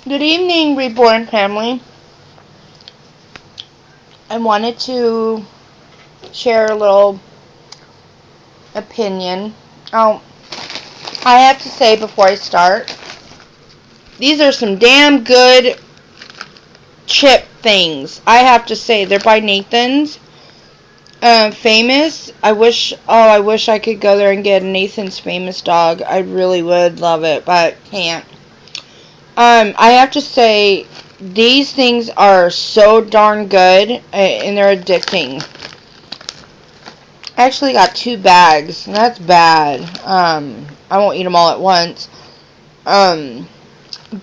Good evening, Reborn family. I wanted to share a little opinion. Oh, I have to say before I start, these are some damn good chip things. I have to say, they're by Nathan's. Famous. I wish I could go there and get a Nathan's Famous dog. I really would love it, but can't. I have to say, these things are so darn good, and they're addicting. I actually got 2 bags, and that's bad. I won't eat them all at once. Um,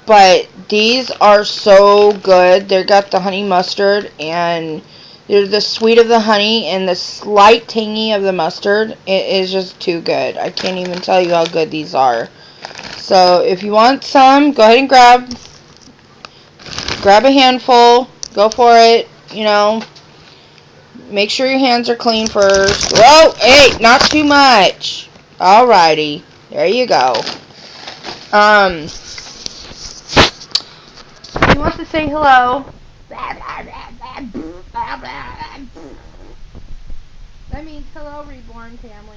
but these are so good. They got the honey mustard, and they're the sweet of the honey and the slight tangy of the mustard. It is just too good. I can't even tell you how good these are. So if you want some, go ahead and grab a handful. Go for it. Make sure your hands are clean first. Whoa, hey, not too much. Alrighty, there you go. He wants to say hello. That means hello, Reborn family.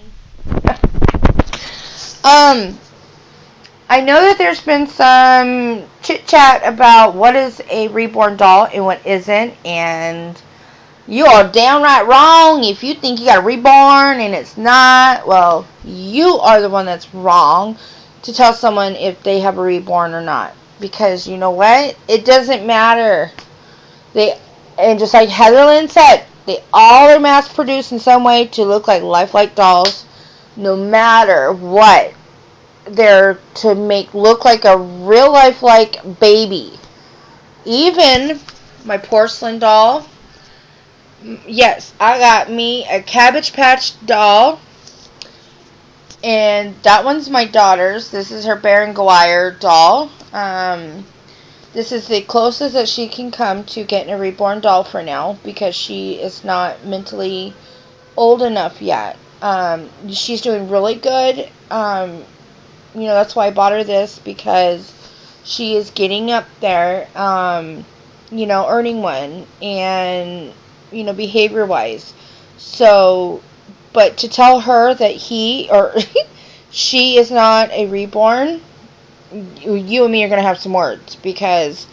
I know that there's been some chit chat about what is a reborn doll and what isn't, and you are downright wrong if you think you got a reborn and it's not. Well, you are the one that's wrong to tell someone if they have a reborn or not. Because you know what? It doesn't matter. And just like Heatherlyn said, they all are mass produced in some way to look like lifelike dolls. No matter what. They're to make look like a real lifelike baby. Even my porcelain doll. Yes, I got me a Cabbage Patch doll, and that one's my daughter's. This is her Baron Guire doll. This is the closest that she can come to getting a reborn doll for now, because she is not mentally old enough yet. She's doing really good. That's why I bought her this, because she is getting up there, earning one, and behavior wise. So, but to tell her that he or she is not a reborn, you and me are going to have some words, because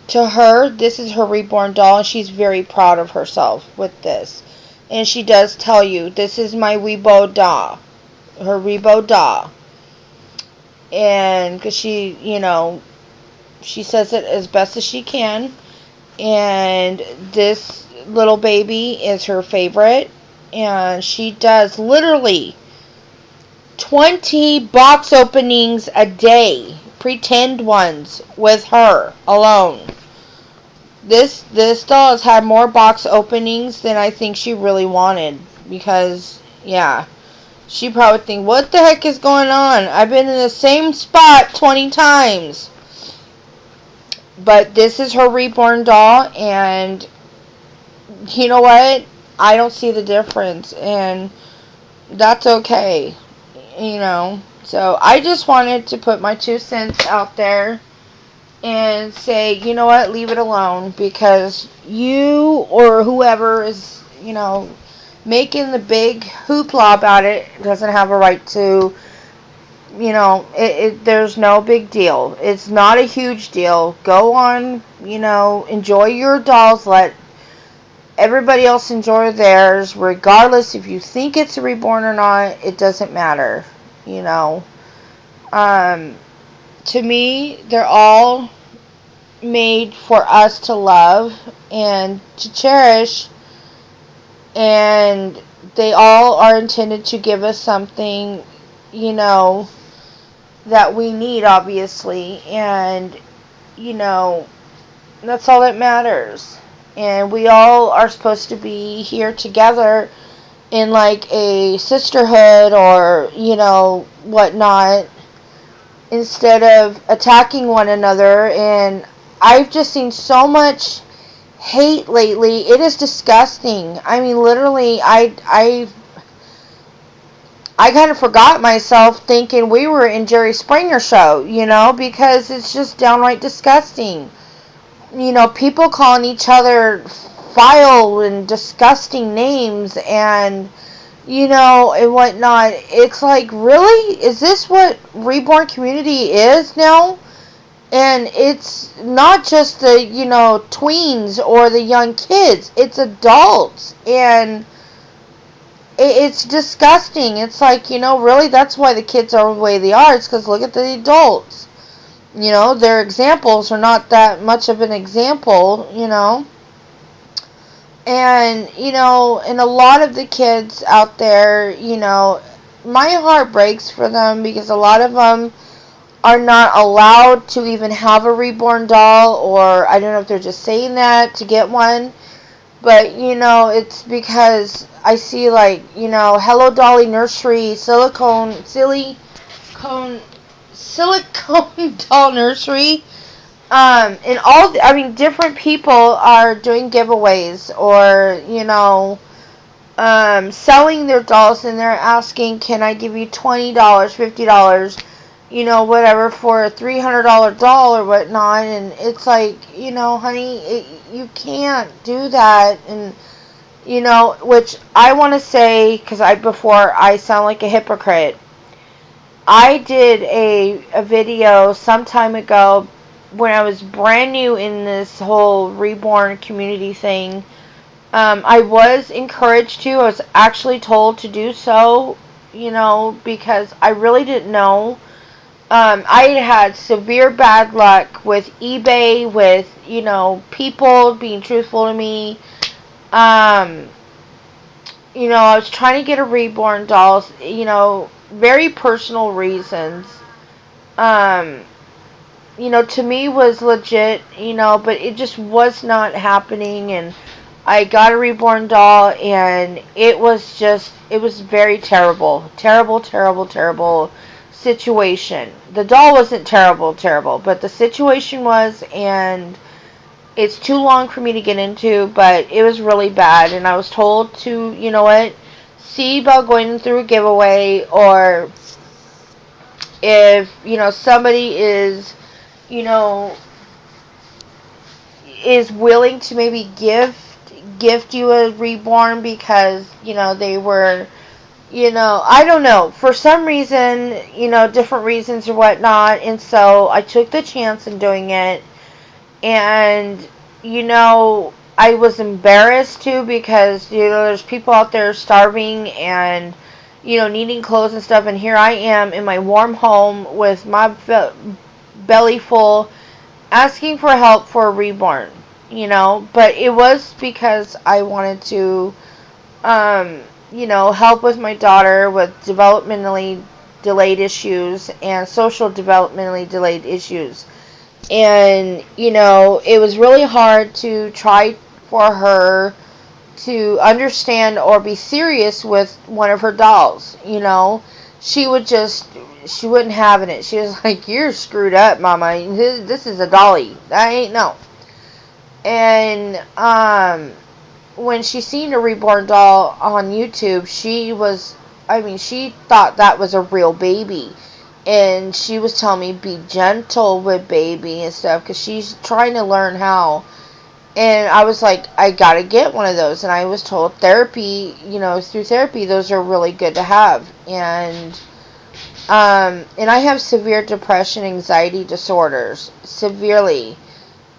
to her, this is her reborn doll, and she's very proud of herself with this. And she does tell you, this is my Weibo Da, her Weibo Da. And because she says it as best as she can. And this little baby is her favorite, and she does literally 20 box openings a day, pretend ones, with her alone. This doll has had more box openings than I think she really wanted, because yeah, she probably think, what the heck is going on? I've been in the same spot 20 times. But this is her reborn doll, and you know what? I don't see the difference, and that's okay. So I just wanted to put my 2 cents out there and say, you know what? Leave it alone, because you or whoever is, making the big hoopla about it doesn't have a right to. There's no big deal. It's not a huge deal. Go on, enjoy your dolls. Let everybody else enjoy theirs, regardless if you think it's a reborn or not. It doesn't matter. You know. To me, they're all made for us to love and to cherish, and they all are intended to give us something, that we need, obviously, and that's all that matters. And we all are supposed to be here together in like a sisterhood, or whatnot, instead of attacking one another. And I've just seen so much hate lately. It is disgusting. I mean, literally, I kind of forgot myself thinking we were in Jerry Springer show, because it's just downright disgusting. People calling each other vile and disgusting names and, and whatnot. It's like, really? Is this what reborn community is now? And it's not just the, tweens or the young kids. It's adults. And it's disgusting. It's like, really, that's why the kids are the way they are. It's because look at the adults. Their examples are not that much of an example, And, and a lot of the kids out there, my heart breaks for them because a lot of them are not allowed to even have a reborn doll, or I don't know if they're just saying that to get one. But, it's because I see, like, Hello Dolly Nursery, silicone doll nursery. And different people are doing giveaways or, selling their dolls, and they're asking, can I give you $20, $50, whatever, for a $300 doll or whatnot. And it's like, honey, you can't do that. And, which I want to say, because before I sound like a hypocrite, I did a video some time ago when I was brand new in this whole reborn community thing. I was encouraged to. I was actually told to do so, because I really didn't know. I had severe bad luck with eBay, with, people being truthful to me. I was trying to get a reborn doll, very personal reasons. To me was legit, but it just was not happening. And I got a reborn doll, and it was very terrible. Terrible, terrible, terrible situation. The doll wasn't terrible, but the situation was, and it's too long for me to get into, but it was really bad. And I was told to, see about going through a giveaway, or if, somebody is, is willing to maybe gift you a reborn because, they were, I don't know, for some reason, different reasons or whatnot. And so I took the chance in doing it. And, I was embarrassed too because, there's people out there starving and, needing clothes and stuff. And here I am in my warm home with my belly full, asking for help for a reborn, But it was because I wanted to, help with my daughter with developmentally delayed issues and social developmentally delayed issues. And, it was really hard to try for her to understand or be serious with one of her dolls, She wouldn't have it. She was like, you're screwed up, Mama. This is a dolly. That ain't no. And, when she seen a reborn doll on YouTube, she thought that was a real baby. And she was telling me, be gentle with baby and stuff, because she's trying to learn how. And I was like, I gotta get one of those. And I was told therapy, through therapy, those are really good to have. And I have severe depression, anxiety disorders, severely,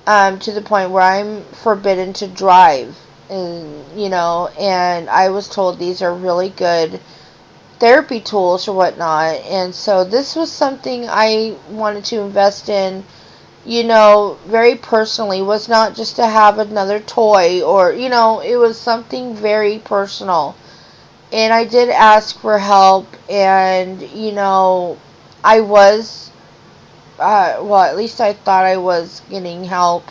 to the point where I'm forbidden to drive. And, and I was told these are really good therapy tools or whatnot. And so this was something I wanted to invest in, very personally. It was not just to have another toy, or, it was something very personal. And I did ask for help, and, I was, at least I thought I was getting help.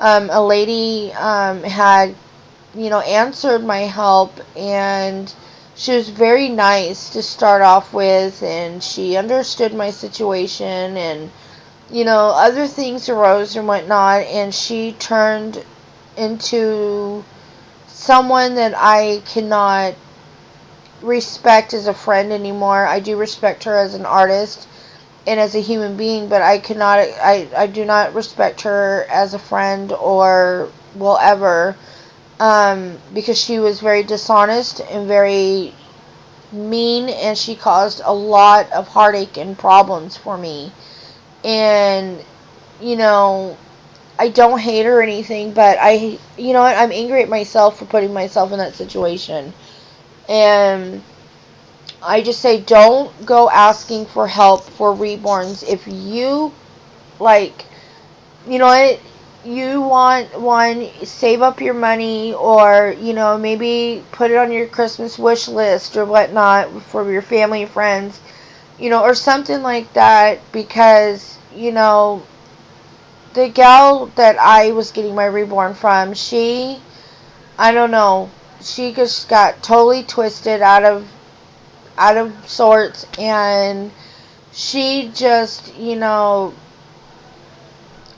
A lady had, answered my help, and she was very nice to start off with, and she understood my situation, and, other things arose and whatnot, and she turned into someone that I cannot respect as a friend anymore. I do respect her as an artist and as a human being, but I do not respect her as a friend or will ever, because she was very dishonest and very mean, and she caused a lot of heartache and problems for me. And, you know, I don't hate her or anything, but you know what, I'm angry at myself for putting myself in that situation. And I just say, don't go asking for help for reborns. If you, like, you know what, you want one, save up your money, or, you know, maybe put it on your Christmas wish list or whatnot for your family and friends, you know, or something like that, because, you know, the gal that I was getting my reborn from, I don't know, she just got totally twisted out of sorts, and she just, you know,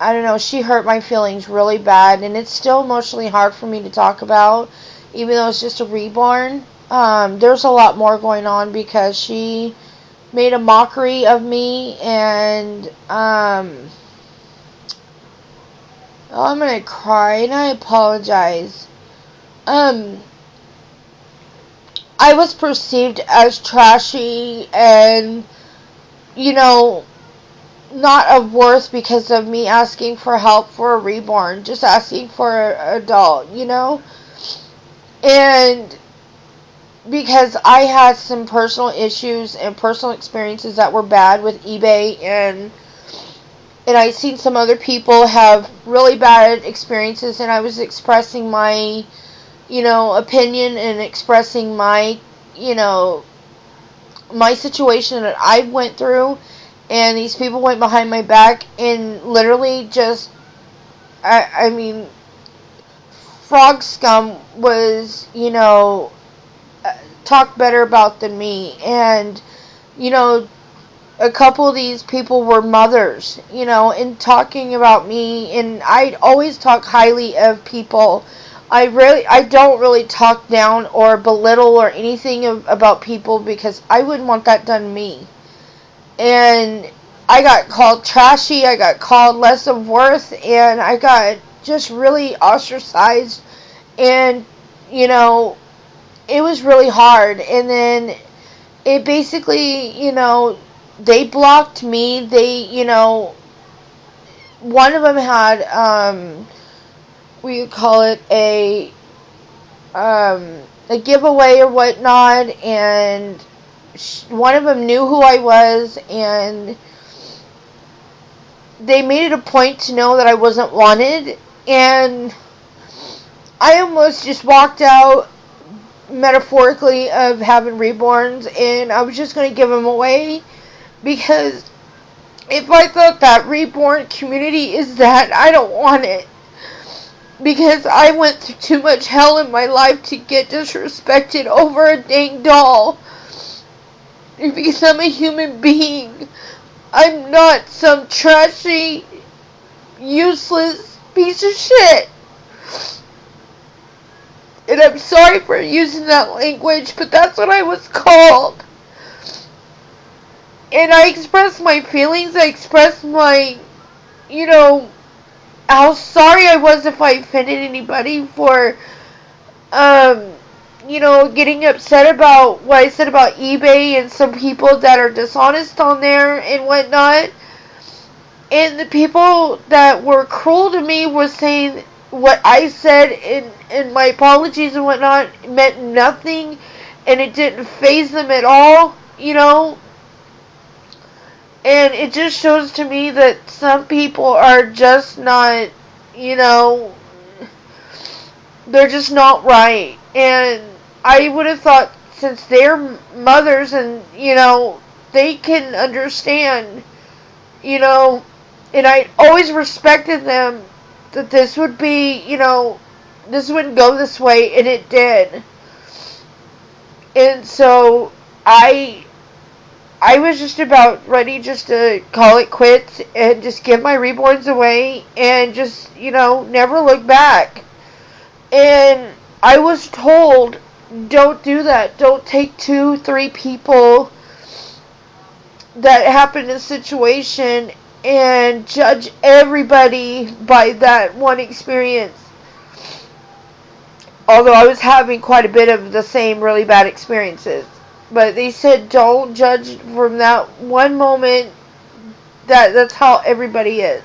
I don't know, she hurt my feelings really bad, and it's still emotionally hard for me to talk about, even though it's just a reborn. There's a lot more going on, because she made a mockery of me, and, oh, I'm gonna cry, and I apologize. Um, I was perceived as trashy and, you know, not of worth because of me asking for help for a reborn, just asking for an adult, you know? And because I had some personal issues and personal experiences that were bad with eBay, and I seen some other people have really bad experiences, and I was expressing my, you know, opinion, and expressing my, you know, my situation that I went through, and these people went behind my back and literally just, I mean, Frog Scum was, you know, talked better about than me, and, you know, a couple of these people were mothers, you know, and talking about me, and I always talk highly of people. I don't really talk down or belittle or anything about people, because I wouldn't want that done to me. And I got called trashy, I got called less of worth, and I got just really ostracized, and, you know, it was really hard. And then it basically, you know, they blocked me. They, you know, one of them had, we call it a giveaway or whatnot, and one of them knew who I was, and they made it a point to know that I wasn't wanted, and I almost just walked out, metaphorically, of having reborns, and I was just going to give them away, because if I thought that reborn community is that, I don't want it. Because I went through too much hell in my life to get disrespected over a dang doll. Because I'm a human being. I'm not some trashy, useless piece of shit. And I'm sorry for using that language, but that's what I was called. And I expressed my feelings, I expressed my, you know, how sorry I was if I offended anybody for, you know, getting upset about what I said about eBay and some people that are dishonest on there and whatnot. And the people that were cruel to me were saying what I said, and my apologies and whatnot meant nothing, and it didn't faze them at all, you know. And it just shows to me that some people are just not, you know, they're just not right. And I would have thought, since they're mothers and, you know, they can understand, you know, and I always respected them, that this would be, you know, this wouldn't go this way, and it did. And so I was just about ready just to call it quits and just give my reborns away and just, you know, never look back. And I was told don't do that. Don't take 2, 3 people that happen in a situation and judge everybody by that one experience. Although I was having quite a bit of the same really bad experiences. But they said don't judge from that one moment. That's how everybody is.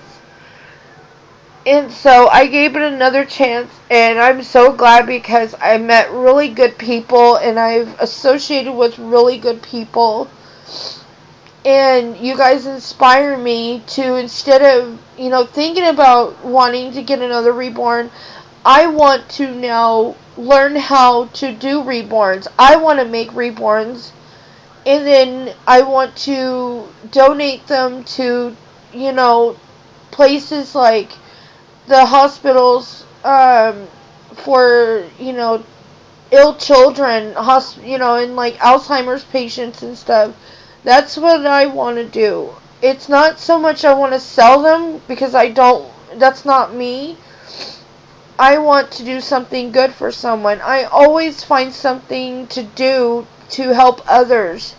And so I gave it another chance, and I'm so glad because I met really good people and I've associated with really good people. And you guys inspire me to, instead of, thinking about wanting to get another reborn, I want to now learn how to do reborns. I want to make reborns, and then I want to donate them to, places like the hospitals for, ill children, and like Alzheimer's patients and stuff. That's what I want to do. It's not so much I want to sell them, because that's not me. I want to do something good for someone. I always find something to do to help others.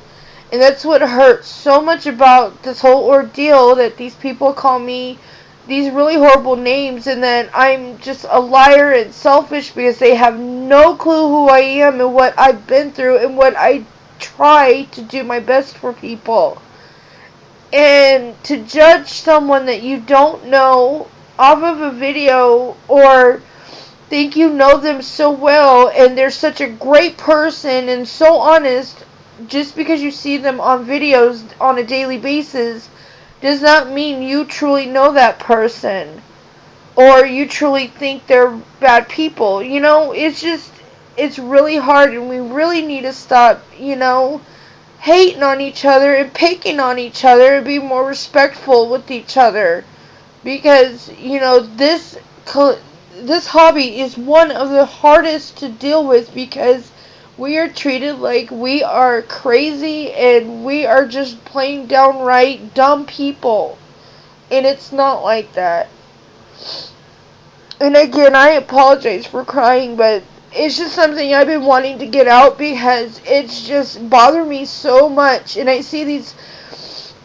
And that's what hurts so much about this whole ordeal, that these people call me these really horrible names, and that I'm just a liar and selfish because they have no clue who I am and what I've been through and what I try to do my best for people. And to judge someone that you don't know off of a video, or think you know them so well and they're such a great person and so honest, just because you see them on videos on a daily basis, does not mean you truly know that person or you truly think they're bad people. It's really hard, and we really need to stop, hating on each other and picking on each other and be more respectful with each other. Because, this hobby is one of the hardest to deal with, because we are treated like we are crazy and we are just plain downright dumb people. And it's not like that. And again, I apologize for crying, but it's just something I've been wanting to get out because it's just bothered me so much. And I see these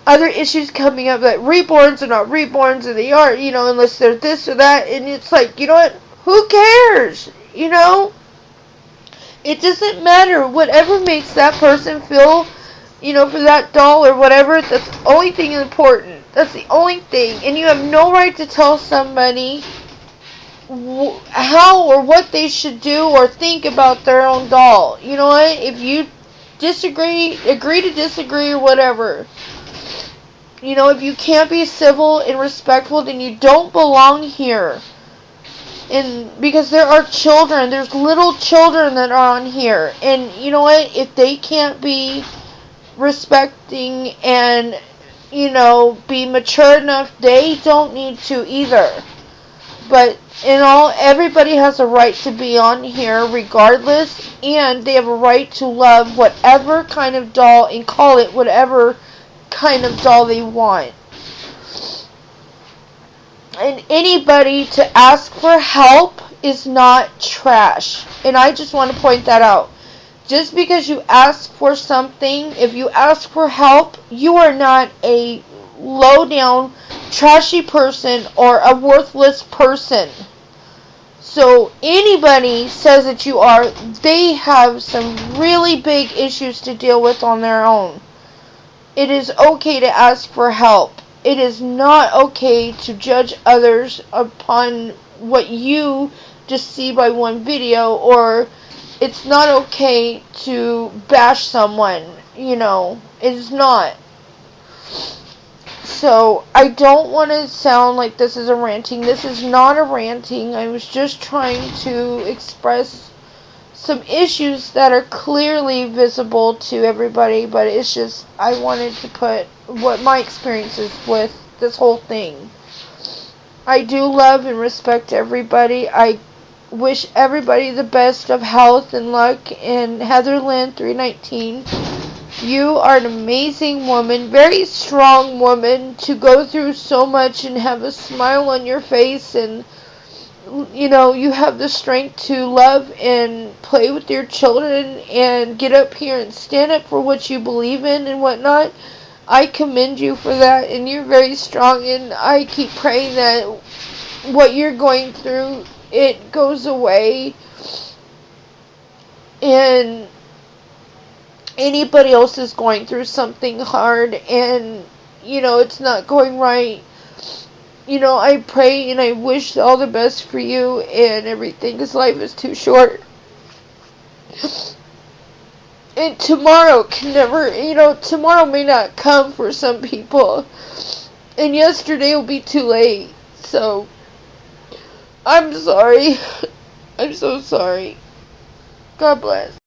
other issues coming up, that reborns are not reborns, and they are, unless they're this or that. And it's like, you know what? Who cares? It doesn't matter. Whatever makes that person feel, for that doll or whatever, that's the only thing important. That's the only thing. And you have no right to tell somebody how or what they should do or think about their own doll. You know what? If you agree to disagree or whatever. If you can't be civil and respectful, then you don't belong here. And because there are children, there's little children that are on here. And you know what? If they can't be respecting and, be mature enough, they don't need to either. But everybody has a right to be on here regardless, and they have a right to love whatever kind of doll and call it whatever kind of doll they want. And anybody to ask for help is not trash. And I just want to point that out. Just because you ask for something, if you ask for help, you are not a low down, trashy person or a worthless person. So anybody says that you are, they have some really big issues to deal with on their own. It is okay to ask for help. It is not okay to judge others upon what you just see by one video, or it's not okay to bash someone, it is not. So, I don't want to sound like this is a ranting. This is not a ranting. I was just trying to express some issues that are clearly visible to everybody, but it's just, I wanted to put what my experience is with this whole thing. I do love and respect everybody. I wish everybody the best of health and luck. And Heather Lynn 319, you are an amazing woman, very strong woman, to go through so much and have a smile on your face and you have the strength to love and play with your children and get up here and stand up for what you believe in and whatnot. I commend you for that, and you're very strong, and I keep praying that what you're going through, it goes away, and anybody else is going through something hard and it's not going right, I pray and I wish all the best for you and everything, because life is too short. And tomorrow can never, tomorrow may not come for some people, and yesterday will be too late. So I'm sorry. I'm so sorry. God bless.